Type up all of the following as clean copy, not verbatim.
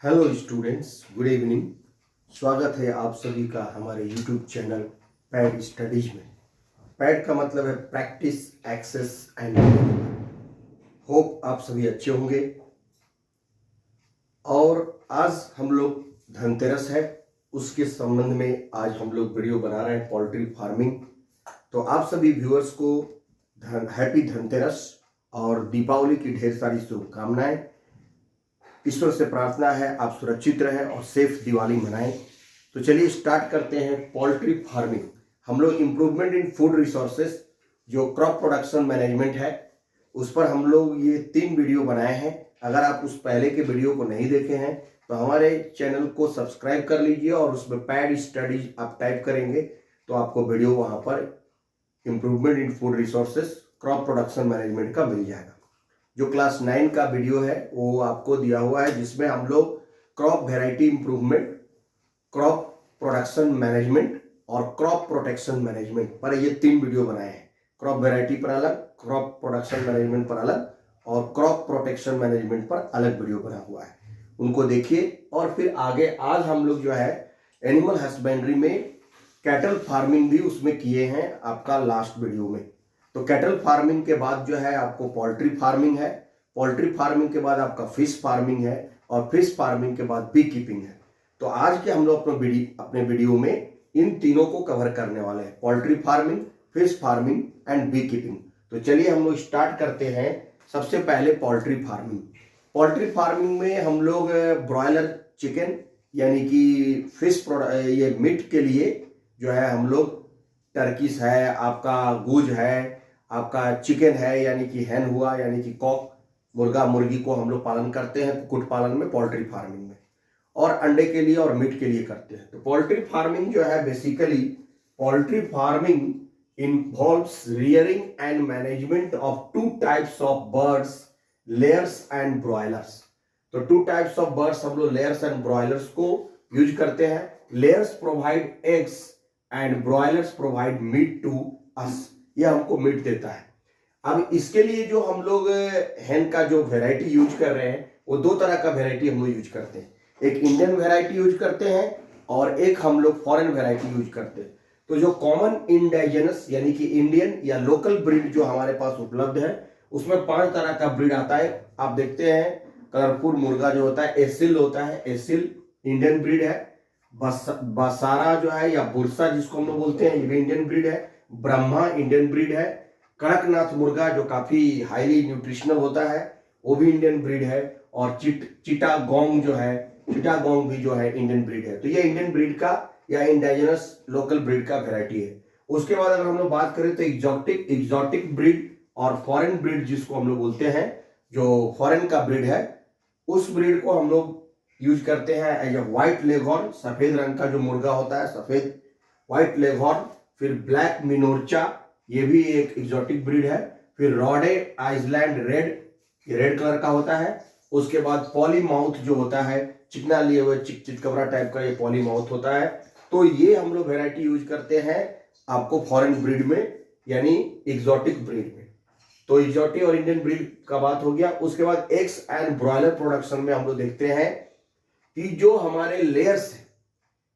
Hello students, good evening. स्वागत है आप सभी का हमारे यूट्यूब चैनल पैड स्टडीज में। पैड का मतलब है प्रैक्टिस, एक्सेस एंड। होप आप सभी अच्छे होंगे। और आज हम लोग धनतेरस है, उसके संबंध में आज हम लोग वीडियो बना रहे हैं पोल्ट्री फार्मिंग। तो आप सभी व्यूअर्स को हैप्पी धनतेरस और दीपावली की ढेर सारी शुभकामनाएं। ईश्वर से प्रार्थना है आप सुरक्षित रहें और सेफ दिवाली मनाएं। तो चलिए स्टार्ट करते हैं पोल्ट्री फार्मिंग। हम लोग इम्प्रूवमेंट इन फूड रिसोर्सेज जो क्रॉप प्रोडक्शन मैनेजमेंट है उस पर हम लोग ये 3 वीडियो बनाए हैं। अगर आप उस पहले के वीडियो को नहीं देखे हैं तो हमारे चैनल को सब्सक्राइब कर लीजिए और उसमें पैड स्टडीज आप टाइप करेंगे तो आपको वीडियो वहाँ पर improvement in food resources crop production management का मिल जाएगा। जो क्लास 9 का वीडियो है वो आपको दिया हुआ है, जिसमें हम लोग crop variety improvement, crop production management और क्रॉप प्रोटेक्शन मैनेजमेंट पर ये 3 वीडियो बनाए हैं। क्रॉप वेराइटी पर अलग, क्रॉप प्रोडक्शन मैनेजमेंट पर अलग और क्रॉप प्रोटेक्शन मैनेजमेंट पर अलग वीडियो बना हुआ है। उनको देखिए और फिर आगे आज हम लोग जो है एनिमल हस्बेंड्री में कैटल फार्मिंग भी उसमें किए हैं आपका लास्ट वीडियो में। तो कैटल फार्मिंग के बाद जो है आपको पोल्ट्री फार्मिंग है, पोल्ट्री फार्मिंग के बाद आपका फिश फार्मिंग है और फिश फार्मिंग के बाद बी कीपिंग है। तो आज के हम लोग अपने वीडियो में इन तीनों को कवर करने वाले हैं, poultry farming, fish farming and beekeeping. तो चलिए हम लोग स्टार्ट करते हैं। सबसे पहले पोल्ट्री फार्मिंग। पोल्ट्री फार्मिंग में हम लोग ब्रॉयलर चिकन यानी कि फिश ये मीट के लिए जो है हम लोग टर्कीस है, आपका गूज है, आपका चिकन है यानी कि हैन हुआ यानी कि कॉक, मुर्गा मुर्गी को हम लोग पालन करते हैं कुक्कुट पालन में, पोल्ट्री फार्मिंग में, और अंडे के लिए और मीट के लिए करते हैं। तो पोल्ट्री फार्मिंग जो है basically poultry farming involves rearing and management of 2 types of birds, layers and broilers. तो 2 टाइप्स ऑफ बर्ड्स हम लोग लेयर्स एंड ब्रॉयलर्स को यूज करते हैं। Layers provide eggs and broilers provide meat to us. ये हमको मीट देता है। अब इसके लिए जो हम लोग हैन का जो वेराइटी यूज कर रहे हैं वो 2 तरह का वेराइटी हम लोग यूज करते हैं। एक इंडियन वेराइटी यूज करते हैं और एक हम लोग फॉरेन वेराइटी यूज करते हैं। तो जो कॉमन इंडाइजेनस यानी कि इंडियन या लोकल ब्रीड जो हमारे पास उपलब्ध है उसमें 5 तरह का ब्रीड आता है। आप देखते हैं कलरफुल मुर्गा जो होता है एसिल होता है, एसिल इंडियन ब्रीड है। बसारा जो है या बुरसा जिसको हम लोग बोलते हैं ये भी इंडियन ब्रीड है। ब्रह्मा इंडियन ब्रीड है। कड़कनाथ मुर्गा जो काफी हाईली न्यूट्रिशनल होता है वो भी इंडियन ब्रीड है। और चिटागोंग जो है, चिटागोंग भी जो है इंडियन ब्रीड है। तो ये इंडियन ब्रीड का या इंडाइजेनस लोकल ब्रीड का वेराइटी है। उसके बाद अगर हम लोग बात करें तो एग्जॉटिक ब्रीड और फॉरेन ब्रीड जिसको हम लोग बोलते हैं, जो फॉरेन का ब्रीड है उस ब्रीड को हम लोग यूज करते हैं एज ए व्हाइट लेगहॉर्न, सफेद रंग का जो मुर्गा होता है सफेद व्हाइट लेगहॉर्न। फिर ब्लैक मिनोर्चा, ये भी एक एग्जॉटिक ब्रीड है। फिर रॉडे आइसलैंड रेड, ये रेड कलर का होता है। उसके बाद पॉलीमाउथ जो होता है, चिकना लिए हुए चितकबरा टाइप का ये पॉलीमाउथ होता है। तो ये हम लोग वेराइटी यूज करते हैं आपको फॉरेन ब्रीड में यानी एग्जॉटिक ब्रीड में। तो एग्जॉटिक और इंडियन ब्रीड का बात हो गया। उसके बाद एग्स एंड ब्रॉयलर प्रोडक्शन में हम लोग देखते हैं कि जो हमारे लेयर्स है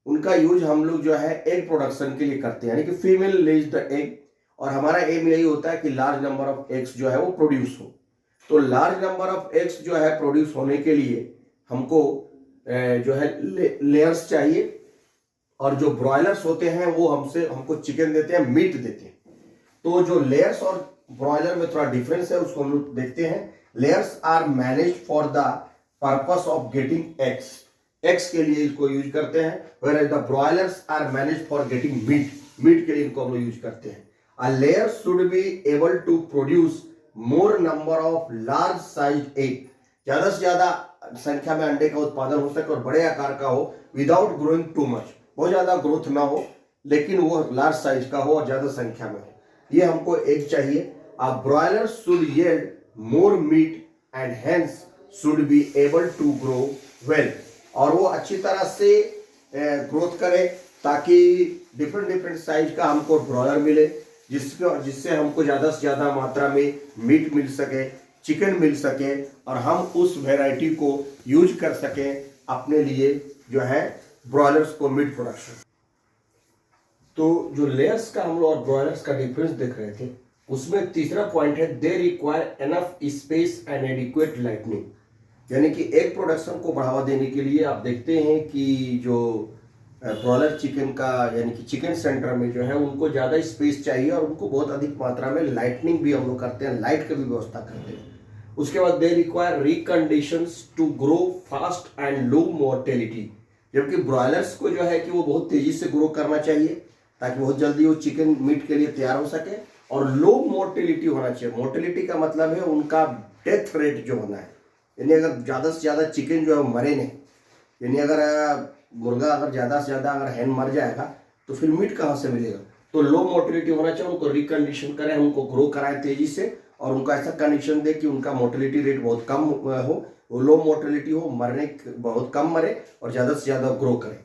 उनका यूज हम लोग जो है एग प्रोडक्शन के लिए करते हैं, यानी कि फीमेल लेज द एग। और हमारा एम यही होता है कि लार्ज नंबर ऑफ एग्स जो है वो प्रोड्यूस हो। तो लार्ज नंबर ऑफ एग्स जो है प्रोड्यूस होने के लिए हमको जो है लेयर्स चाहिए। और जो ब्रॉयलर्स होते हैं वो हमको चिकन देते हैं, मीट देते हैं। तो जो लेयर्स और ब्रॉयलर में थोड़ा डिफरेंस है उसको हम लोग देखते हैं। Layers are manage for the purpose of getting eggs, eggs के लिए इसको यूज करते हैं। whereas the broilers are managed for getting meat, meat के लिए इनको हम लोग यूज करते हैं। A layer should be able to produce more number of large sized egg, ज्यादा से ज्यादा संख्या में अंडे का उत्पादन हो सके और बड़े आकार का हो, विदाउट ग्रोइंग टू मच, बहुत ज्यादा ग्रोथ ना हो लेकिन वो लार्ज साइज का हो और ज्यादा संख्या में हो, ये हमको एग चाहिए। A broiler should yield more meat and hence should be able to grow well, और वो अच्छी तरह से ग्रोथ करे ताकि डिफरेंट साइज का हमको ब्रॉयलर मिले, जिससे हमको ज़्यादा से ज़्यादा मात्रा में मीट मिल सके, चिकन मिल सके और हम उस वैरायटी को यूज कर सकें अपने लिए जो है ब्रॉयलर्स को मीट प्रोडक्शन। तो जो लेयर्स का हम लोग और ब्रॉयलर्स का डिफरेंस देख रहे थे, उसमें तीसरा पॉइंट है they require enough space and adequate lightning. यानी कि एग प्रोडक्शन को बढ़ावा देने के लिए आप देखते हैं कि जो ब्रॉयलर चिकन का यानी कि चिकन सेंटर में जो है उनको ज़्यादा स्पेस चाहिए और उनको बहुत अधिक मात्रा में लाइटनिंग भी हम लोग करते हैं, लाइट की भी व्यवस्था करते हैं। उसके बाद they require reconditions to grow fast and low mortality. जबकि ब्रॉयलर्स को जो है कि वो बहुत तेजी से ग्रो करना चाहिए ताकि बहुत जल्दी वो चिकन मीट के लिए तैयार हो सके, और लो मोर्टेलिटी होना चाहिए। मोर्टेलिटी का मतलब है उनका डेथ रेट जो होना है, यानी अगर ज़्यादा से ज़्यादा चिकन जो है मरे नहीं, यानी अगर मुर्गा अगर ज़्यादा से ज़्यादा अगर हैन मर जाएगा तो फिर मीट कहाँ से मिलेगा। तो लो मोर्टेलिटी होना चाहिए, उनको रिकंडीशन करें, उनको ग्रो कराएं तेजी से, और उनको ऐसा कंडीशन दे कि उनका मोर्टेलिटी रेट बहुत कम हो, वो लो मोर्टेलिटी हो, मरने बहुत कम मरे और ज़्यादा से ज़्यादा ग्रो करे।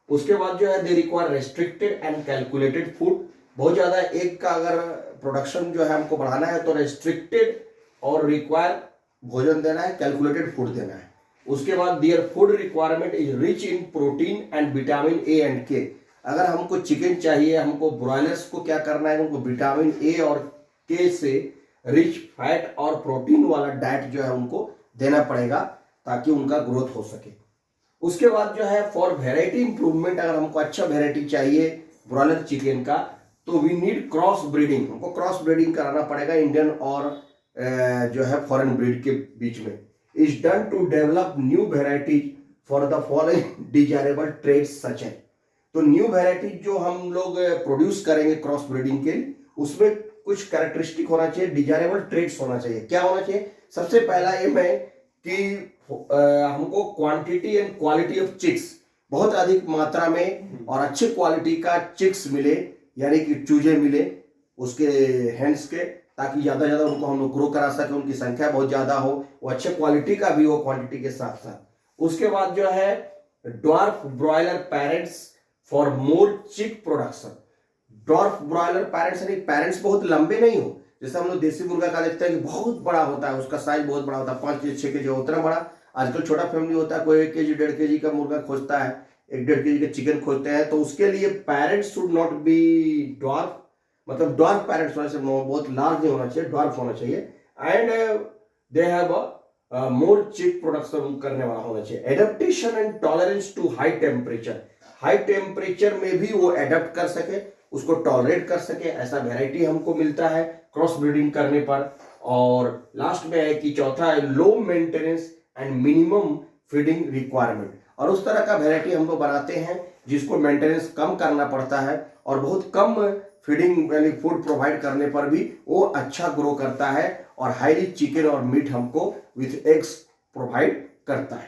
उसके बाद जो है they require restricted and calculated food. बहुत ज़्यादा एग का अगर प्रोडक्शन जो है हमको बढ़ाना है तो रेस्ट्रिक्टेड और रिक्वायर भोजन देना है, कैलकुलेटेड फूड देना है। उसके बाद their food requirement is rich in protein and vitamin A and K. अगर हमको चिकन चाहिए, हमको ब्रॉयलर्स को क्या करना है, उनको विटामिन ए और के से रिच फैट और प्रोटीन वाला डाइट जो है उनको देना पड़ेगा ताकि उनका ग्रोथ हो सके। उसके बाद जो है फॉर वेराइटी इंप्रूवमेंट, अगर हमको अच्छा वेराइटी चाहिए ब्रॉयलर चिकन का तो वी नीड क्रॉस ब्रीडिंग। हमको क्रॉस ब्रीडिंग कराना पड़ेगा इंडियन और जो है फॉरेन ब्रीड के बीच में। Is done to develop new varieties for the following desirable traits such है। तो न्यू वेराइटीज जो हम लोग प्रोड्यूस करेंगे क्रॉस ब्रीडिंग के, उसमें कुछ कैरेक्टरिस्टिक होना चाहिए, डिजायरेबल ट्रेड्स होना चाहिए। क्या होना चाहिए? सबसे पहला एम है कि हमको quantity and quality of chicks, बहुत अधिक मात्रा में और अच्छे क्वालिटी का चिक्स मिले, यानी कि चूजे मिले उसके हैंड्स के, ताकि ज़्यादा ज़्यादा उनको हम लोग ग्रो करा सके, उनकी संख्या बहुत ज़्यादा हो, वो अच्छे क्वालिटी का भी हो क्वांटिटी के साथ साथ। उसके बाद जो है dwarf broiler parents for more चिक प्रोडक्शन। ड्वार्फ ब्रॉयलर पेरेंट्स यानी पेरेंट्स बहुत लंबे नहीं हो, जैसे हम लोग देसी मुर्गा का देखते हैं कि बहुत बड़ा होता है, उसका साइज बहुत बड़ा होता है, 5-6 केजी उतना बड़ा। आजकल छोटा फैमिली होता है, कोई 1 केजी 1.5 केजी का मुर्गा खोजता है, 1-1.5 केजी का चिकन खोजते हैं, तो उसके लिए parents should not be dwarf, मतलब ड्वार्फ पेरेंट्स होने से बहुत लार्ज नहीं होना चाहिए, ड्वार्फ होना चाहिए। एंड दे हैव अ मोर चिक प्रोडक्शन करने वाला होना चाहिए। Adaptation and tolerance to high temperature, high temperature में भी वो एडेप्ट कर सके, उसको टॉलरेट कर सके, ऐसा वेराइटी हमको मिलता है क्रॉस ब्रीडिंग करने पर। और लास्ट में है कि चौथा है low maintenance and minimum feeding requirement. और उस तरह का वेराइटी हम लोग बनाते हैं जिसको मेंटेनेंस कम करना पड़ता है और बहुत कम फीडिंग यानी फूड प्रोवाइड करने पर भी वो अच्छा ग्रो करता है और हाईली चिकन और मीट हमको विथ एग्स प्रोवाइड करता है।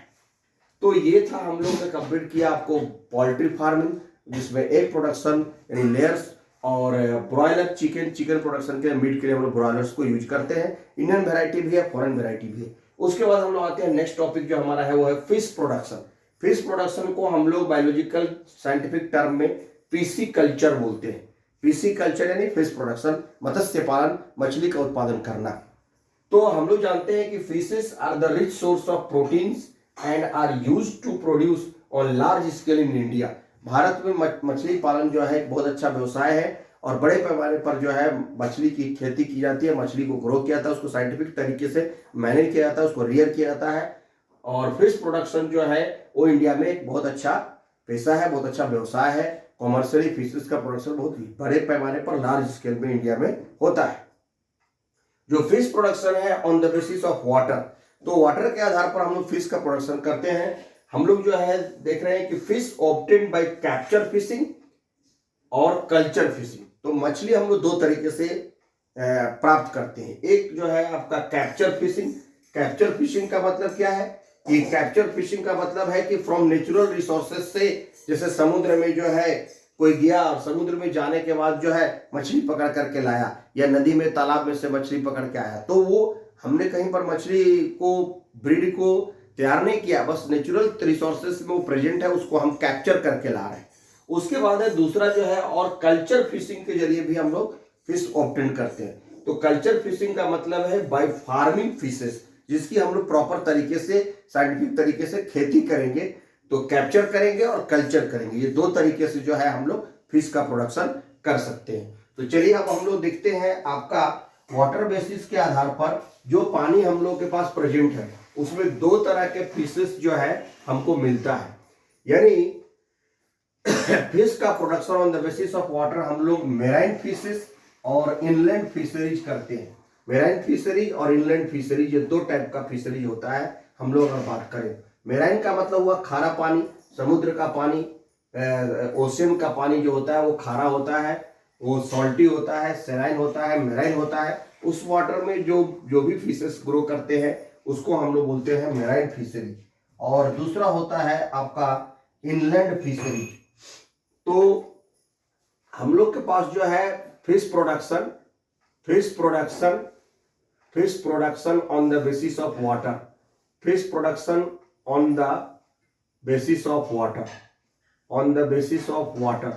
तो ये था हम लोग ने कंप्लीट किया आपको पोल्ट्री फार्मिंग, जिसमें एग प्रोडक्शन यानी लेयर्स और ब्रॉयलर चिकन प्रोडक्शन के मीट के लिए हम लोग ब्रॉयलर्स को यूज करते हैं। इंडियन वैरायटी भी है, फॉरेन वैरायटी भी है। उसके बाद हम लोग आते हैं नेक्स्ट टॉपिक जो हमारा है वो है फिश प्रोडक्शन। फिश प्रोडक्शन को हम लोग बायोलॉजिकल साइंटिफिक टर्म में पीसी कल्चर बोलते हैं। पीसी कल्चर यानी फिश प्रोडक्शन, मत्स्य पालन, मछली का उत्पादन करना। तो हम लोग जानते हैं कि fishes are the rich source of proteins and are used to produce on large scale in India. Bharat में मछली पालन जो है एक बहुत अच्छा व्यवसाय है और बड़े पैमाने पर जो है मछली की खेती की जाती है, मछली को ग्रो किया जाता है, उसको साइंटिफिक तरीके से मैनेज किया जाता है, उसको रियर किया जाता है। और फिश प्रोडक्शन जो है वो इंडिया में एक बहुत अच्छा पेशा है, बहुत अच्छा व्यवसाय है। कॉमर्शियली फिशेस का प्रोडक्शन बहुत बड़े पैमाने पर लार्ज स्केल में इंडिया में होता है। जो फिश प्रोडक्शन है on the basis of water, तो वाटर के आधार पर हम लोग फिश का प्रोडक्शन करते हैं। हम लोग जो है देख रहे हैं कि fish obtained by capture fishing और कल्चर फिशिंग। तो मछली हम लोग दो तरीके से प्राप्त करते हैं। एक जो है आपका कैप्चर फिशिंग। कैप्चर फिशिंग का मतलब क्या है कि कैप्चर फिशिंग का मतलब है कि फ्रॉम नेचुरल रिसोर्सेज से, जैसे समुद्र में जो है कोई गया और समुद्र में जाने के बाद जो है मछली पकड़ करके लाया, या नदी में तालाब में से मछली पकड़ के आया, तो वो हमने कहीं पर मछली को ब्रीड को तैयार नहीं किया, बस नेचुरल रिसोर्सेज में वो प्रेजेंट है, उसको हम कैप्चर करके ला रहे हैं। उसके बाद है दूसरा जो है और कल्चर फिशिंग के जरिए भी हम लोग फिश ऑब्टेन करते हैं। तो कल्चर फिशिंग का मतलब है बाय फार्मिंग फिशेस, जिसकी हम लोग प्रॉपर तरीके से साइंटिफिक तरीके से खेती करेंगे, तो कैप्चर करेंगे और कल्चर करेंगे, ये दो तरीके से जो है हम लोग फिश का प्रोडक्शन कर सकते हैं। तो चलिए अब हम लोग देखते हैं आपका वाटर बेसिस के आधार पर जो पानी हम लोग के पास प्रेजेंट है उसमें दो तरह के फिशेस जो है हमको मिलता है। यानी फिश का production on the basis of water हम लोग मेराइन फिशेस और इनलैंड फिशरीज करते हैं। मेराइन फिशरीज और इनलैंड फिशरीज, ये दो टाइप का फिशरीज होता है। हम लोग अगर बात करें, मेराइन का मतलब हुआ खारा पानी, समुद्र का पानी, ओशियन का पानी जो होता है वो खारा होता है, वो सॉल्टी होता है, सेलाइन होता है, मेराइन होता है। उस वाटर में जो भी फिशेस ग्रो करते हैं उसको हम लोग बोलते हैं मेराइन फिशरीज। और दूसरा होता है आपका इनलैंड फिशरीज। तो हम लोग के पास जो है fish production on the basis of water, fish production on the basis of water, on the basis of water.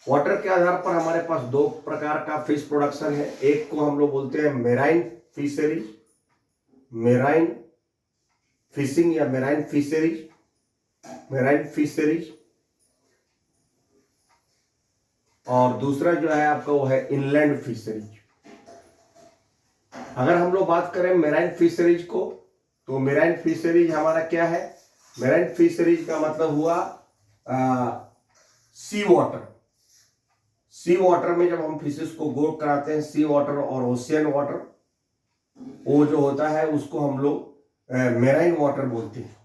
Water के आधार पर हमारे पास दो प्रकार का फिश प्रोडक्शन है। एक को हम लोग बोलते हैं मेराइन फिशरीज, मेराइन फिशिंग या मेराइन फिशरीज, मेराइन फिशरीज। और दूसरा जो है आपका वो है इनलैंड फिशरीज। अगर हम लोग बात करें मेराइन फिशरीज को, तो मेराइन फिशरीज हमारा क्या है? मेराइन फिशरीज का मतलब हुआ सी वाटर। सी वाटर में जब हम फिशेस को ग्रो कराते हैं, सी वाटर और ओशियन वाटर, वो जो होता है उसको हम लोग मेराइन वाटर बोलते हैं।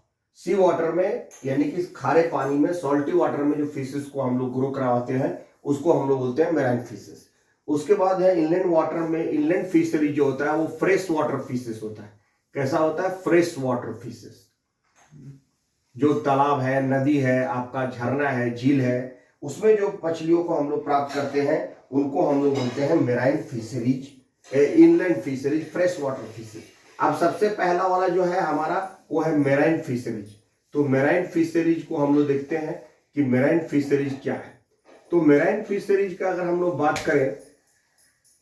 सी वाटर में यानी कि खारे पानी में, सॉल्टी वाटर में जो फिशेस को हम लोग ग्रो कराते हैं उसको हम लोग बोलते हैं मेराइन फिशेस। उसके बाद है इनलैंड वाटर में, इनलैंड फिशरी जो होता है वो फ्रेश वाटर फिशेस होता है। कैसा होता है? Fresh water fishes. जो तालाब है, नदी है, आपका झरना है, झील है, उसमें जो मछलियों को हम लोग प्राप्त करते हैं उनको हम लोग बोलते हैं marine fisheries, inland fisheries, fresh water fishes. अब सबसे पहला वाला जो है हमारा वो है मेराइन फिशरीज। तो मेराइन फिशरीज को हम लोग देखते हैं कि मेराइन फिशरीज क्या है। तो मेराइन फिशरीज का अगर हम लोग बात करें,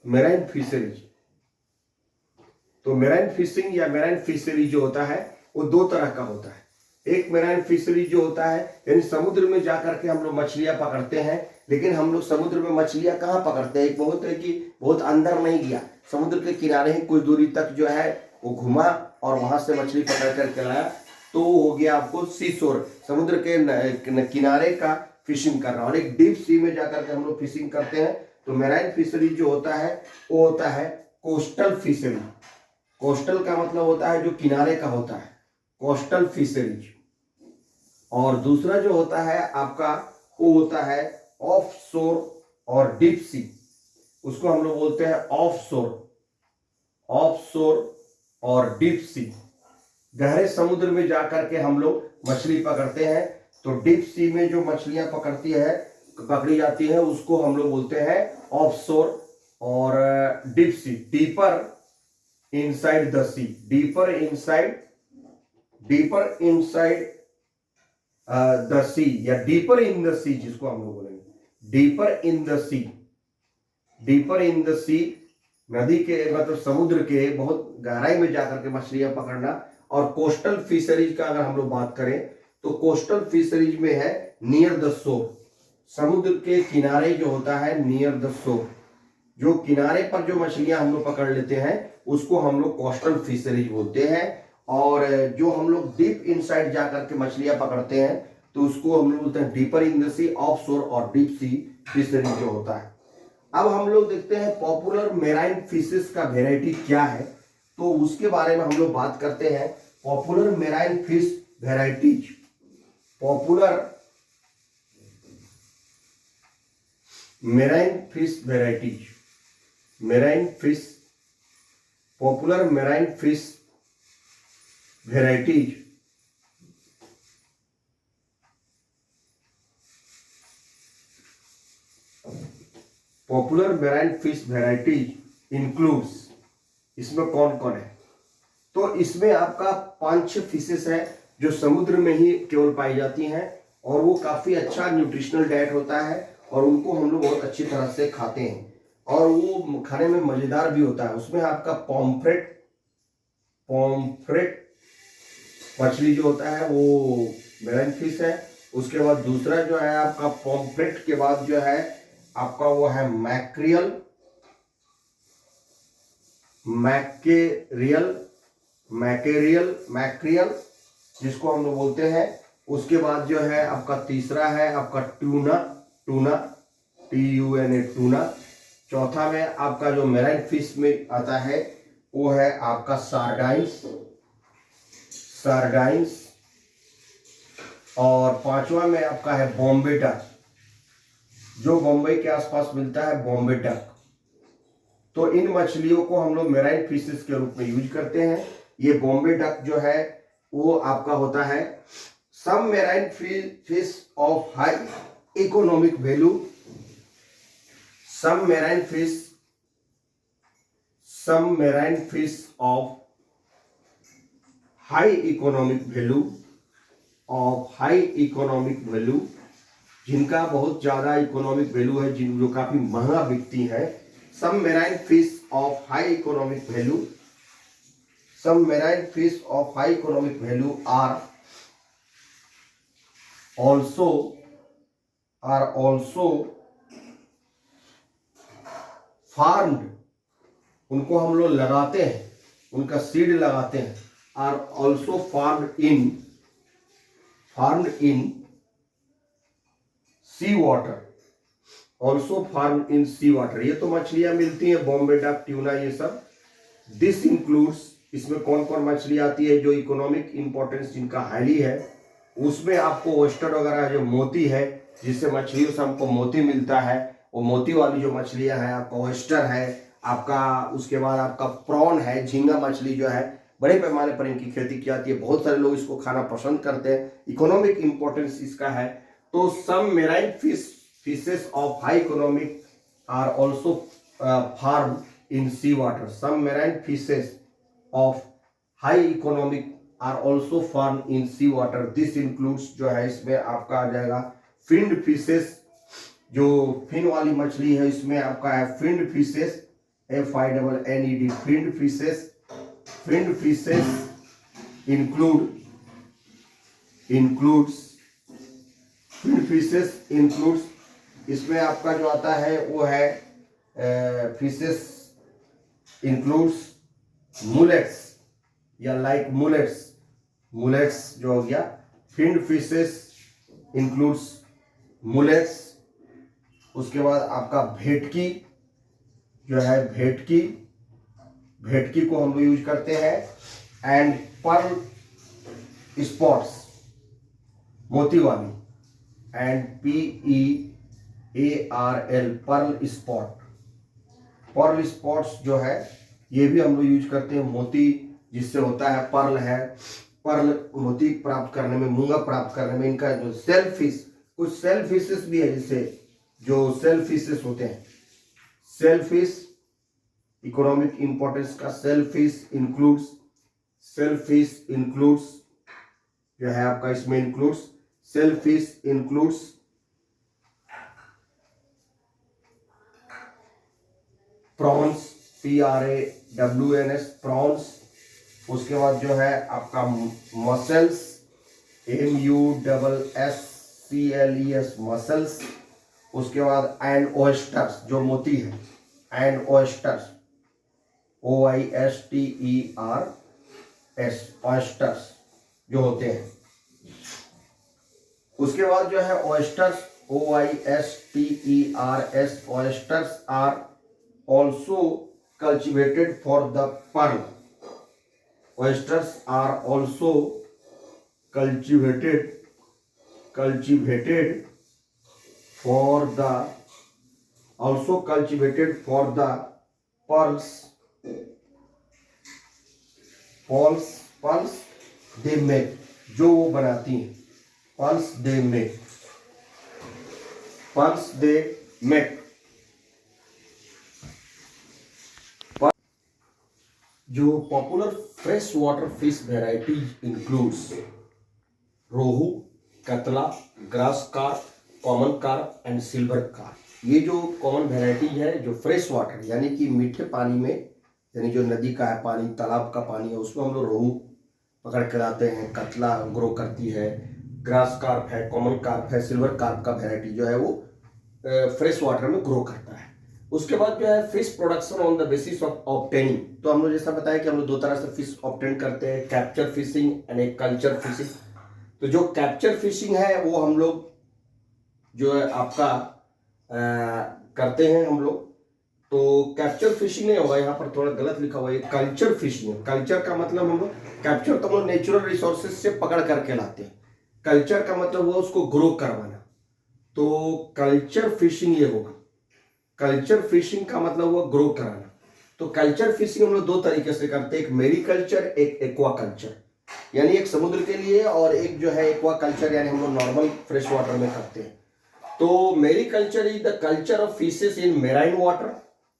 मेराइन फिशरीज, तो मेराइन फिशिंग या मेराइन फिशरी जो होता है वो दो तरह का होता है। एक मेराइन फिशरी जो होता है यानी समुद्र में जाकर के हम लोग मछलियां पकड़ते हैं, लेकिन हम लोग समुद्र में मछलियां कहाँ पकड़ते हैं? एक बहुत है कि बहुत अंदर नहीं गया, समुद्र के किनारे ही कुछ दूरी तक जो है वो घुमा और वहां से मछली पकड़ करके लाया, तो हो गया आपको सी शोर, समुद्र के किनारे का फिशिंग कर रहा। और एक डीप सी में जाकर के हम लोग फिशिंग करते हैं। तो मेराइन फिशरी जो होता है वो होता है कोस्टल फिशरी। कोस्टल का मतलब होता है जो किनारे का होता है, कोस्टल फिशरीज। और दूसरा जो होता है आपका वो होता है ऑफ शोर और डीप सी, उसको हम लोग बोलते हैं ऑफ शोर और डीप सी। गहरे समुद्र में जाकर के हम लोग मछली पकड़ते हैं। तो डीप सी में जो मछलियां पकड़ी जाती है उसको हम लोग बोलते हैं ऑफ शोर और deep sea, deeper inside the sea, deeper inside the sea या डीपर इन द सी, जिसको हम लोग बोलेंगे deeper in the sea. Deeper in the sea नदी के मतलब समुद्र के बहुत गहराई में जाकर के मछलियां पकड़ना। और कोस्टल फिशरीज का अगर हम लोग बात करें तो कोस्टल फिशरीज में है नियर द शोर, समुद्र के किनारे जो होता है नियर द शोर, जो किनारे पर जो मछलियां हम लोग पकड़ लेते हैं उसको हम लोग कोस्टल फिशरीज बोलते हैं। और जो हम लोग डीप इनसाइड जाकर के मछलियां पकड़ते हैं तो उसको हम लोग बोलते हैं deeper in the sea, of शोर और डीप सी फिशरीज जो होता है। अब हम लोग देखते हैं पॉपुलर मेराइन फिशेस का वेराइटी क्या है, तो उसके बारे में हम लोग बात करते हैं। Popular marine fish varieties, popular marine fish varieties, marine fish, popular marine fish varieties. Popular marine fish varieties includes, इसमें कौन कौन है? तो इसमें आपका 5-6 फिशेस है जो समुद्र में ही केवल पाई जाती हैं और वो काफी अच्छा न्यूट्रिशनल डाइट होता है और उनको हम लोग बहुत अच्छी तरह से खाते हैं और वो खाने में मजेदार भी होता है। उसमें आपका पॉम्फ्रेट मछली जो होता है वो मेराइन फिश है। उसके बाद दूसरा जो है आपका पॉम्फ्रेट के बाद जो है आपका वो है मैक्रियल, मैक्रियल जिसको हम लोग बोलते हैं। उसके बाद जो है आपका तीसरा है आपका टूना, TUNA टूना। चौथा में आपका जो मेराइन फिश में आता है वो है आपका सार्डाइंस। और पांचवा में आपका है बॉम्बे डक, जो बम्बई के आसपास मिलता है, बॉम्बे डक। तो इन मछलियों को हम लोग मेराइन फिशेस के रूप में यूज करते हैं। ये बॉम्बे डक जो है वो आपका होता है some marine fish of high economic value, some marine fish of high economic value, जिनका बहुत ज्यादा इकोनॉमिक वैल्यू है, जिन जो काफी महंगा बिकती है। some marine fish of high economic value are also farmed, उनको हम लोग लगाते हैं, उनका सीड लगाते हैं। Are also farmed in sea water, ये तो मछलियां मिलती हैं बॉम्बे डक, ट्यूना, ये सब। दिस इंक्लूड्स, इसमें कौन कौन मछली आती है जो इकोनॉमिक इंपॉर्टेंस जिनका हाईली है, उसमें आपको ओस्टर वगैरह जो मोती है, जिससे मछलियों से हमको मोती मिलता है, वो मोती वाली जो मछलियां हैं आपका ओस्टर है आपका। उसके बाद आपका प्रॉन है, झींगा मछली जो है, बड़े पैमाने पर इनकी खेती की जाती है, बहुत सारे लोग इसको खाना पसंद करते हैं, इकोनॉमिक इंपॉर्टेंस इसका है। तो some marine fishes of high economic are also farm in sea water. Some marine fishes of high economic are also farm in sea water. This includes, जो है इसमें आपका आ जाएगा फिन्ड फिशेस, जो फिन वाली मछली है इसमें आपका है finned fishes, FINNED, finned fishes includes, इसमें आपका जो आता है वो है फिशेस इंक्लूड्स मुलेट्स, या लाइक मुलेट्स जो हो गया। Finned fishes includes मुलेट्स। उसके बाद आपका भेटकी जो है, भेटकी को हम लोग यूज करते हैं। एंड पर्ल स्पॉट्स, मोती वाली, एंड PEARL, पर्ल स्पॉट्स जो है ये भी हम लोग यूज करते हैं। मोती जिससे होता है, पर्ल मोती प्राप्त करने में, मूंगा प्राप्त करने में। इनका जो कुछ सेल फिशेस भी है, जिससे जो सेल फिशेस होते हैं, सेल फिश इकोनॉमिक इंपॉर्टेंस का, सेल फिश इंक्लूड्स जो है आपका, इसमें includes shellfish includes prawns, PRAWNS, prawns. उसके बाद जो है आपका मसल्स, MUSSCLES, मसल्स। उसके बाद एंड ओयस्टर्स, जो मोती है, एंड ओयस्टर्स, OYSTERS, ओयस्टर्स जो होते हैं। उसके बाद जो है oysters, OYSTERS, oysters are also cultivated for the pearl. Oysters are also cultivated for the pearls they make, जो वो बनाती हैं, pearls they make। जो popular fresh water fish varieties includes rohu, catla, grass carp, common carp and silver carp. ये जो common variety है, जो fresh water यानी कि मीठे पानी में, यानी जो नदी का है पानी, तालाब का पानी है, उसमें हम लोग रोहू पकड़ के लाते हैं, कतला ग्रो करती है, ग्रास कार्प है, कॉमन कार्प है, सिल्वर कार्प का वेराइटी जो है वो फ्रेश वाटर में ग्रो करता है। उसके बाद जो है fish production on the basis of obtaining. तो हम लोग जैसा बताया कि हम लोग दो तरह से फिश ऑब्टेन करते हैं, कैप्चर फिशिंग एंड एक कल्चर फिशिंग। तो जो कैप्चर फिशिंग है वो हम लोग जो है आपका करते हैं हम लोग। तो कैप्चर फिशिंग नहीं होगा, यहाँ पर थोड़ा गलत लिखा हुआ है, कल्चर फिशिंग है। कल्चर का मतलब हम लोग कैप्चर तो हम लोग नेचुरल रिसोर्सेज से पकड़ करके लाते हैं, कल्चर का मतलब हुआ उसको ग्रो करवाना। तो कल्चर फिशिंग ये होगा, कल्चर फिशिंग का मतलब हुआ ग्रो कराना। तो कल्चर फिशिंग हम लोग दो तरीके से करते हैं, एक मेरी कल्चर, एक एक्वा कल्चर, यानी एक समुद्र के लिए, और एक जो है एक्वा कल्चर यानी हम लोग नॉर्मल फ्रेश वाटर में करते हैं। तो मेरी culture is the culture of fishes in marine water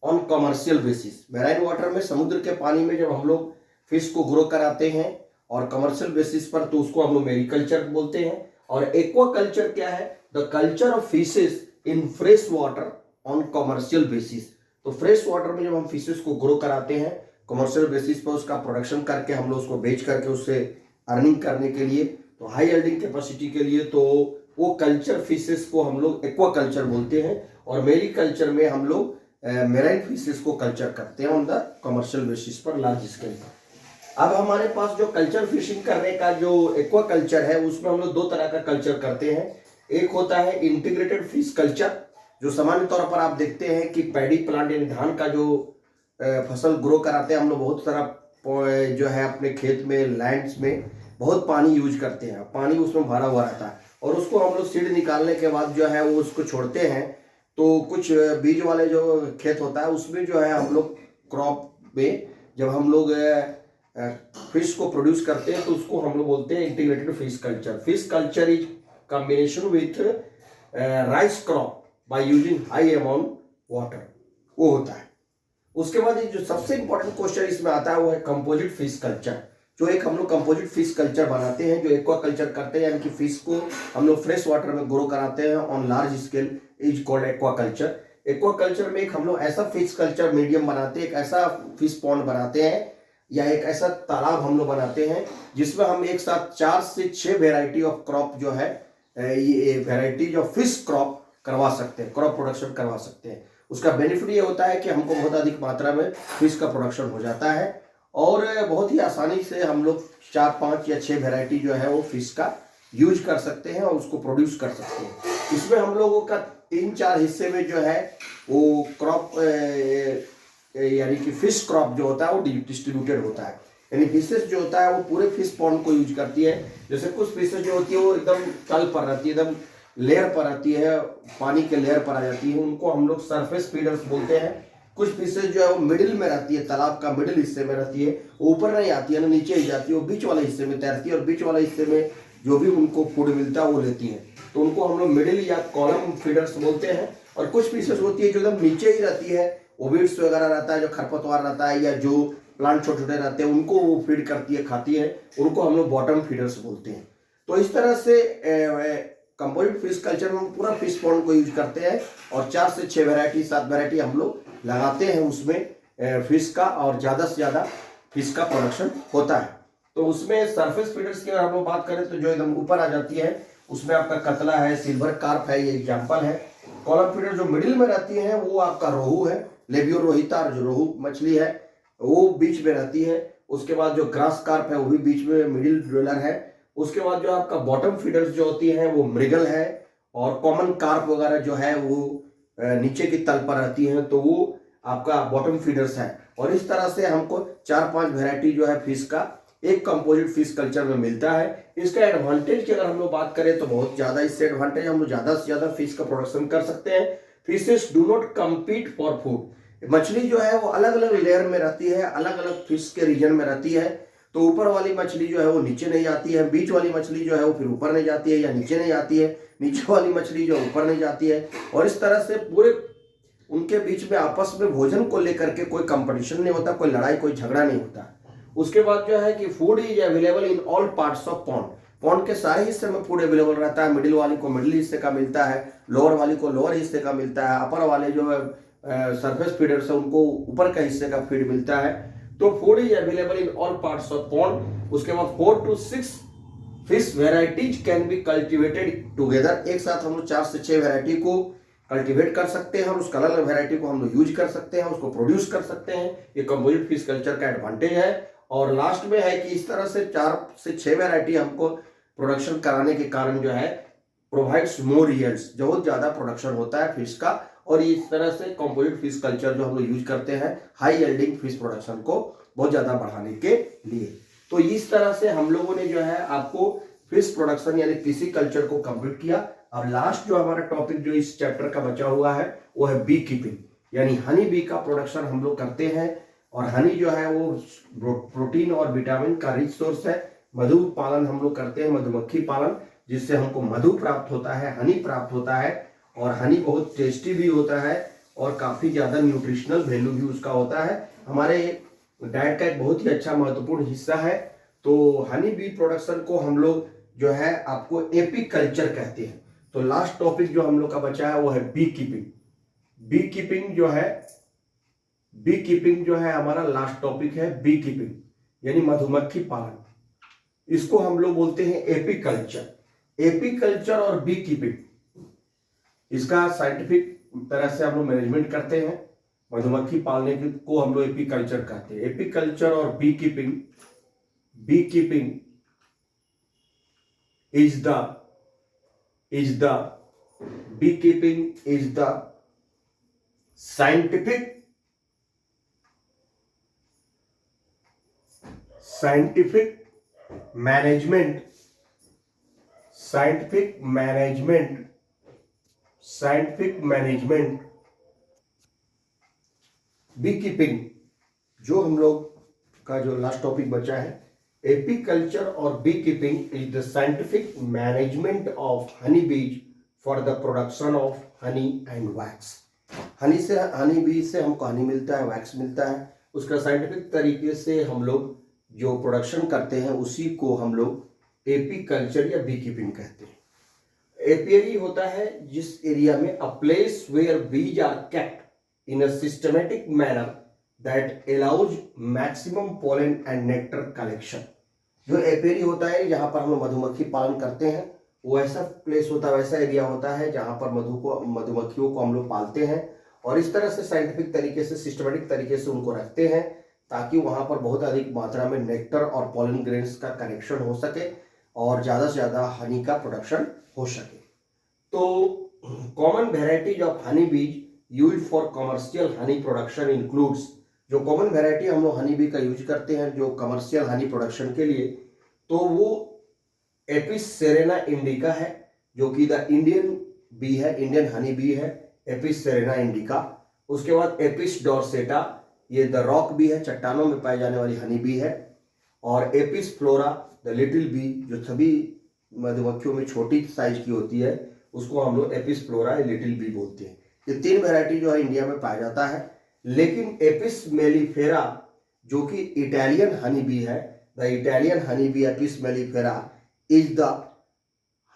on commercial basis. Marine water में समुद्र के पानी में जब हम लोग फिश को ग्रो कराते हैं और कमर्शियल बेसिस पर, तो उसको हम लोग मेरी कल्चर बोलते हैं। और एक्वा कल्चर क्या है, the culture of fishes in fresh water on commercial basis. तो फ्रेश वाटर में जब हम फिशेस को ग्रो कराते हैं कमर्शियल बेसिस पर, उसका प्रोडक्शन करके हम लोग उसको बेच करके उससे अर्निंग करने के लिए, तो हाई अर्निंग कैपेसिटी के लिए, तो वो कल्चर फिशेस को हम लोग एक्वा कल्चर बोलते हैं। और मेरी कल्चर में हम लोग मेराइन फिशेस को कल्चर करते हैं ऑन द कमर्शियल बेसिस पर, लार्ज स्केल पर। अब हमारे पास जो कल्चर फिशिंग करने का जो एक्वा कल्चर है उसमें हम लोग दो तरह का कल्चर करते हैं। एक होता है इंटीग्रेटेड फिश कल्चर, जो सामान्य तौर पर आप देखते हैं कि पैडी प्लांट यानी धान का जो फसल ग्रो कराते हैं हम लोग, बहुत सारा जो है अपने खेत में, लैंड्स में बहुत पानी यूज करते हैं, पानी उसमें भरा हुआ रहता है, और उसको हम लोग सीड निकालने के बाद जो है वो उसको छोड़ते हैं। तो कुछ बीज वाले जो खेत होता है उसमें जो है हम लोग क्रॉप में जब हम लोग फिश को प्रोड्यूस करते हैं तो उसको हम लोग बोलते हैं integrated fish culture. Fish culture is combination with rice crop by using high amount water, वो होता है। उसके बाद जो सबसे इंपॉर्टेंट क्वेश्चन इसमें आता है वो है कंपोजिट फिश कल्चर। जो एक हम लोग कंपोजिट फिश कल्चर बनाते हैं, जो एक्वा कल्चर करते हैं, यानी कि फिश को हम लोग फ्रेश वाटर में ग्रो कराते हैं on large scale, is called aqua culture. Aqua culture में एक हम लोग ऐसा फिश कल्चर मीडियम बनाते हैं, एक ऐसा फिश पॉन्ड बनाते हैं या एक ऐसा तालाब हम लोग बनाते हैं जिसमें हम एक साथ 4 से 6 वेराइटी ऑफ क्रॉप जो है, ये वेराइटी ऑफ फिश क्रॉप करवा सकते हैं, क्रॉप प्रोडक्शन करवा सकते हैं। उसका बेनिफिट ये होता है कि हमको बहुत अधिक मात्रा में फिश का प्रोडक्शन हो जाता है और बहुत ही आसानी से हम लोग 4, 5 या 6 वेराइटी जो है वो फिश का यूज कर सकते हैं और उसको प्रोड्यूस कर सकते हैं। इसमें हम लोगों का 3-4 हिस्से में जो है वो क्रॉप यानी कि फिश क्रॉप जो होता है वो डिस्ट्रीब्यूटेड होता है, यानी फिशेस जो होता है वो पूरे फिश पॉन्ड को यूज करती है। जैसे कुछ फिशेस जो होती है वो एकदम तल पर रहती है, एकदम लेयर पर आती है, पानी के लेयर पर आ जाती है, उनको हम लोग सरफेस फीडर्स बोलते हैं। कुछ फिशेज जो है वो मिडिल में रहती है, तालाब का मिडिल हिस्से में रहती है, ऊपर नहीं आती है ना नीचे ही जाती है, वो बीच वाले हिस्से में तैरती है और बीच वाले हिस्से में जो भी उनको फूड मिलता है वो लेती है, तो उनको हम लोग मिडिल या कॉलम फीडर्स बोलते हैं। और कुछ फिशेज होती है जो एकदम नीचे ही रहती है, ओविड्स वगैरह रहता है, जो खरपतवार रहता है या जो प्लांट छोटे छोटे रहते हैं उनको वो फीड करती है, खाती है, उनको हम लोग बॉटम फीडर्स बोलते हैं। तो इस तरह से कंपोजिट फिश कल्चर में पूरा फिश पॉन्ड को यूज करते हैं और 4 से 6 वेराइटी 7 वेराइटी हम लोग लगाते हैं उसमें फिश का, और ज़्यादा से ज़्यादा फिश का प्रोडक्शन होता है। तो उसमें सरफेस फीडर्स की अगर हम लोग बात करें तो जो एकदम ऊपर आ जाती है उसमें आपका कतला है, सिल्वर कार्प है, ये एग्जाम्पल है। कॉलम फीडर जो मिडिल में रहती है वो आपका रोहू है, लेबियो रोहिता जो रोहू मछली है वो बीच में रहती है। उसके बाद जो ग्रास कार्प है वो भी बीच में मिडिल ड्वेलर है। उसके बाद जो आपका बॉटम फीडर्स जो होती हैं वो मृगल है, और कॉमन कार्प वगैरह जो है वो नीचे की तल पर रहती हैं, तो वो आपका बॉटम फीडर्स है। और इस तरह से हमको 4-5 वेराइटी जो है फिश का एक कंपोजिट फिश कल्चर में मिलता है। इसका एडवांटेज की अगर हम लोग बात करें तो बहुत ज्यादा, इससे एडवांटेज हम लोग ज्यादा से ज्यादा फिश का प्रोडक्शन कर सकते हैं। Fishes do not compete for food. मछली जो है वो अलग अलग लेयर में रहती है, अलग अलग फिश के रीजन में रहती है, तो ऊपर वाली मछली जो है वो नीचे नहीं जाती है, बीच वाली मछली जो है वो फिर ऊपर नहीं जाती है या नीचे नहीं आती है, नीचे वाली मछली जो ऊपर नहीं जाती है। और इस तरह से पूरे उनके बीच में आपस में भोजन को लेकर के कोई कंपटीशन नहीं होता, कोई लड़ाई कोई झगड़ा नहीं होता। उसके बाद जो है कि food is available in all parts of pond. Pond के सारे हिस्से में फूड अवेलेबल रहता है। मिडिल वाली को मिडिल हिस्से का मिलता है, लोअर वाली को लोअर हिस्से का मिलता है, अपर वाले जो सरफेस फीडर्स है उनको ऊपर का हिस्से का फीड मिलता है। तो food is available in all parts of pond. उसके बाद 4 to 6 fish varieties can be cultivated together, एक साथ हम लोग 4 से 6 वेराइटी को कल्टीवेट कर सकते हैं और उसका अलग अलग वेराइटी को हम लोग यूज कर सकते हैं, उसको प्रोड्यूस कर सकते हैं। ये कंपोजिट फिश कल्चर का एडवांटेज है। और लास्ट में है कि इस तरह से 4 से 6 वेराइटी हमको प्रोडक्शन कराने के कारण जो है प्रोवाइड्स मोर यील्ड्स, बहुत ज्यादा प्रोडक्शन होता है फिश का। और इस तरह से कंपोजिट फिश कल्चर जो हम लोग यूज करते हैं हाई यील्डिंग फिश प्रोडक्शन को बहुत ज्यादा बढ़ाने के लिए। तो इस तरह से हम लोगों ने जो है आपको फिश प्रोडक्शन यानी पीसी कल्चर को कंप्लीट किया। और लास्ट जो हमारा टॉपिक जो इस चैप्टर का बचा हुआ है वो है बी कीपिंग, यानी हनी बी का प्रोडक्शन हम लोग करते हैं। और हनी जो है वो प्रोटीन और विटामिन का रिच सोर्स है। मधु पालन हम लोग करते हैं, मधुमक्खी पालन, जिससे हमको मधु प्राप्त होता है, हनी प्राप्त होता है। और हनी बहुत टेस्टी भी होता है और काफी ज्यादा न्यूट्रिशनल वैल्यू भी उसका होता है, हमारे डाइट का एक बहुत ही अच्छा महत्वपूर्ण हिस्सा है। तो हनी बी प्रोडक्शन को हम लोग जो है आपको एपी कल्चर कहते हैं। तो लास्ट टॉपिक जो हम लोग का बचा है वो है बी कीपिंग। बी कीपिंग जो है हमारा लास्ट टॉपिक है, बी कीपिंग यानी मधुमक्खी पालन। इसको हम लोग बोलते हैं एपी कल्चर। एपी कल्चर और बी कीपिंग, इसका साइंटिफिक तरह से हम लोग मैनेजमेंट करते हैं। मधुमक्खी पालने को हम लोग एपी कल्चर कहते हैं। एपी कल्चर और B keeping is the beekeeping is the scientific management beekeeping जो हम लोग का जो लास्ट टॉपिक बचा है, एपीकल्चर और B keeping is the scientific management of honey bees for the production of honey and wax. Honey bees से हमको हनी मिलता है, वैक्स मिलता है, उसका साइंटिफिक तरीके से हम लोग जो प्रोडक्शन करते हैं उसी को हम लोग एपीकल्चर या बी कीपिंग कहते हैं। एपियरी होता है जिस एरिया में a place where bees are kept in a systematic manner that allows maximum pollen and nectar collection। जो एपियरी होता है जहां पर हम लोग मधुमक्खी पालन करते हैं, वो ऐसा प्लेस होता है, वैसा एरिया होता है जहां पर मधुमक्खियों को हम लोग पालते हैं और इस तरह से साइंटिफिक तरीके से, सिस्टमेटिक तरीके से उनको रखते हैं ताकि वहां पर बहुत अधिक मात्रा में नेक्टर और पॉलन ग्रेन्स का कनेक्शन हो सके और ज्यादा से ज्यादा हनी का प्रोडक्शन हो सके। तो कॉमन वेराइटीज ऑफ हनी बीज use for commercial honey production includes, जो कॉमन वेराइटी हम लोग हनी बी का यूज करते हैं जो कमर्शियल हनी प्रोडक्शन के लिए, तो वो एपिस सेरेना इंडिका है जो कि द इंडियन बी है, इंडियन हनी बी है, एपिस सेरेना इंडिका। उसके बाद एपिस डॉर्सेटा, ये द रॉक बी है, चट्टानों में पाई जाने वाली हनी बी है। और Apis florea the little bee, जो सभी मधुमक्खियों में छोटी साइज की होती है, उसको हम लोग एपिस फ्लोरा या लिटिल बी बोलते हैं। ये 3 वैरायटी जो है इंडिया में पाया जाता है। लेकिन एपिस मेलिफेरा जो कि इटालियन हनी बी है, the Italian honey bee Apis mellifera is the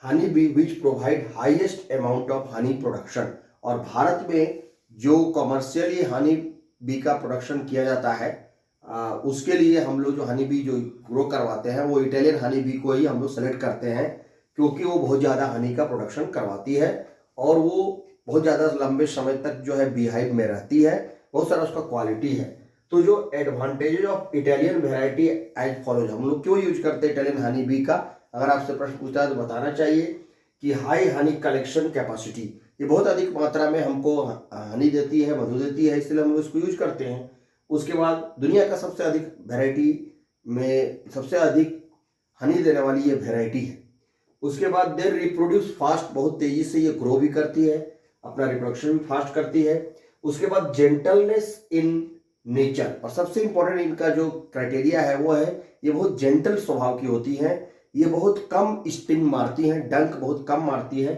honey bee which provide highest amount of honey production. और भारत में जो कमर्शियली हनी बी का प्रोडक्शन किया जाता है उसके लिए हम लोग जो हनी बी जो ग्रो करवाते हैं वो इटालियन हनी बी को ही हम लोग सेलेक्ट करते हैं, क्योंकि वो बहुत ज़्यादा हनी का प्रोडक्शन करवाती है और वो बहुत ज़्यादा लंबे समय तक जो है बीहाइव में रहती है, बहुत सारा उसका क्वालिटी है। तो जो advantages of Italian variety as follows, हम लोग क्यों यूज करते हैं इटालियन हनी बी का, अगर आपसे प्रश्न पूछता है तो बताना चाहिए कि हाई हनी कलेक्शन कैपेसिटी, ये बहुत अधिक मात्रा में हमको हनी देती है, मधु देती है, इसलिए हम लोग इसको यूज करते हैं। उसके बाद दुनिया का सबसे अधिक वेराइटी में सबसे अधिक हनी देने वाली ये वेराइटी है। उसके बाद देर रिप्रोड्यूस फास्ट, बहुत तेजी से ये ग्रो भी करती है, अपना रिप्रोडक्शन भी फास्ट करती है। उसके बाद जेंटलनेस इन नेचर, और सबसे इंपॉर्टेंट इनका जो क्राइटेरिया है वो है ये बहुत जेंटल स्वभाव की होती हैं, ये बहुत कम स्टिंग मारती हैं, डंक बहुत कम मारती है,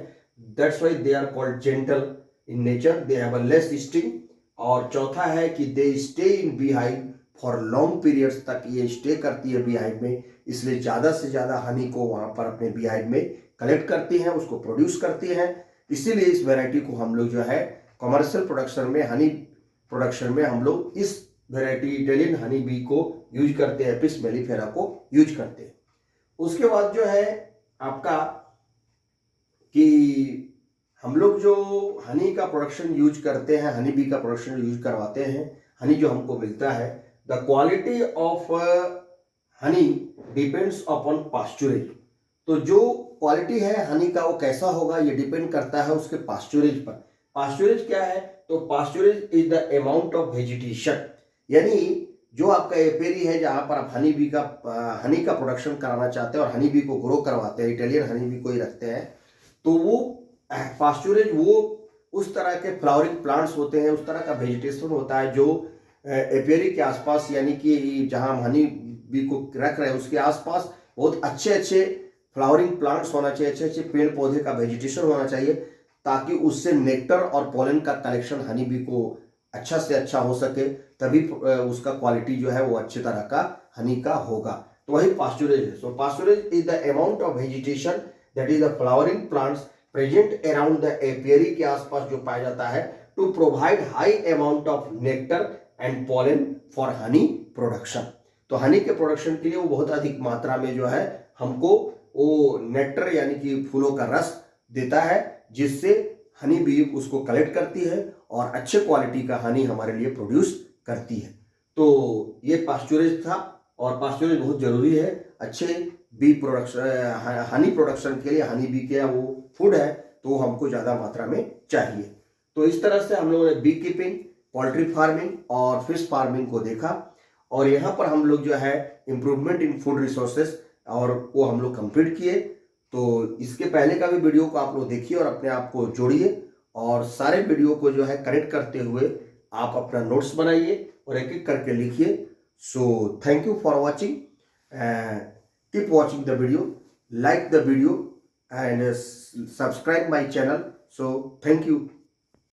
that's why they are called gentle in nature, they have a less sting. और चौथा है कि they stay in beehive for long periods तक ये स्टे करती है बीहाइव में, इसलिए ज़्यादा से ज़्यादा हनी को वहाँ पर अपने बीहाइव में कलेक्ट करती हैं, उसको प्रोड्यूस करती हैं। इसीलिए इस वैरायटी को हम लोग जो है कमर्शियल प्रोडक्शन में, हनी प्रोडक्शन में हम लोग इस वैरायटी इटालियन हनी बी को यूज करते हैं, एपिस मेलिफेरा को यूज करते हैं। उसके बाद जो है आपका कि हम लोग जो हनी का प्रोडक्शन यूज करते हैं, हनी बी का प्रोडक्शन यूज करवाते हैं, हनी जो हमको मिलता है, the quality of honey depends upon pasturage. तो जो क्वालिटी है हनी का वो कैसा होगा ये डिपेंड करता है उसके पास्चुरेज पर। पास्चुरेज क्या है? तो pasturage is the amount of vegetation, यानी जो आपका एपेरी है जहां पर आप हनी का प्रोडक्शन कराना चाहते हैं और हनी बी को ग्रो करवाते हैं, इटालियन हनी बी को ही रखते हैं, तो वो पास्चुरेज वो उस तरह के फ्लावरिंग प्लांट्स होते हैं, उस तरह का वेजिटेशन होता है जो एपेरी के आसपास, यानी कि जहां हम हनी बी को रख रहे हैं उसके आसपास बहुत अच्छे अच्छे फ्लावरिंग प्लांट्स होना चाहिए, अच्छे अच्छे पेड़ पौधे का वेजिटेशन होना चाहिए, ताकि उससे नेक्टर और पोलन का कलेक्शन हनी बी को अच्छा से अच्छा हो सके, तभी उसका क्वालिटी जो है वो अच्छे तरह का हनी का होगा। तो वही पास्चुरेज है। So pasturage is the amount of vegetation that is the flowering plants present around the apiary के आसपास जो पाया जाता है, to provide high amount of nectar and pollen for honey production. तो हनी के प्रोडक्शन के लिए वो बहुत अधिक मात्रा में जो है हमको वो नेक्टर यानी कि फूलों का रस देता है, जिससे हनी बी उसको कलेक्ट करती है और अच्छे क्वालिटी का हनी हमारे लिए प्रोड्यूस करती है। तो ये पास्चुरेज था, और पास्चुरेज बहुत जरूरी है अच्छे बी प्रोडक्शन, हनी प्रोडक्शन के लिए। हनी बी के वो फूड है तो हमको ज़्यादा मात्रा में चाहिए। तो इस तरह से हम लोगों ने बी कीपिंग, पोल्ट्री फार्मिंग और फिश फार्मिंग को देखा, और यहाँ पर हम लोग जो है इम्प्रूवमेंट इन फूड रिसोर्सेज और वो हम लोग कंप्लीट किए। तो इसके पहले का भी वीडियो को आप लोग देखिए और अपने आप को जोड़िए, और सारे वीडियो को जो है कनेक्ट करते हुए आप अपना नोट्स बनाइए और एक एक करके लिखिए। So thank you for watching, keep watching the video, like the video and subscribe my channel. So thank you.